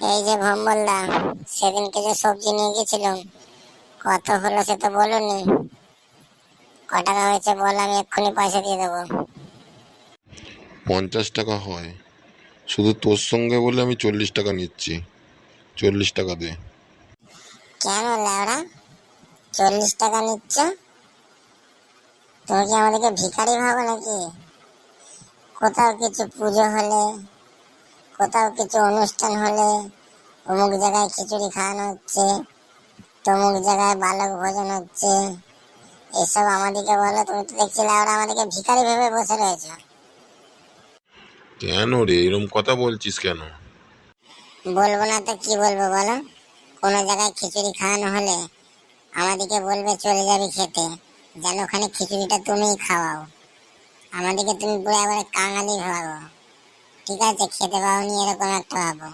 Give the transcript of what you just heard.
এই যে ভম্বলদা, সেদিনকে যে সবজি নিয়ে গেছিলাম, কত হলো সে তো বলুনি। ক টাকা হয়েছে বল, আমি এক্ষুনি পয়সা দিয়ে দেবো। 50 টাকা হয়। শুধু তোর সঙ্গে বলে আমি 40 টাকা নিচ্ছি। 40 টাকা দে। কেন ল্যাওড়া 40 টাকা নিচ্ছ? তুমি কি আমাদেরকে ভিখারি ভাবো নাকি? কোথাও কিছু পুজো হলে, কোথাও কিছু অনুষ্ঠান হলে অমুক জায়গায় খিচুড়ি খাওয়ানো হচ্ছে, তমুক জায়গায় বালক ভোজন হচ্ছে, এসব আমাদেরকে বলো? তুমি তো দেখছি ল্যাওড়া আমাদেরকে ভিখারি ভেবে বসে রয়েছো। কেন রে এরম কথা বলছিস কেন? বলবো না তো কি বলবো বলো? কোনো জায়গায় খিচুড়ি খাওয়ানো হলে আমাদেরকে বলবে চলে যাবি খেতে, যেন ওখানে খিচুড়িটা তুমিই খাওয়াও। আমাদেরকে তুমি পুরো এবারে কাঙালি ভাবো। ঠিক আছে, খেতে পাওনি এরকম একটা ভাবো।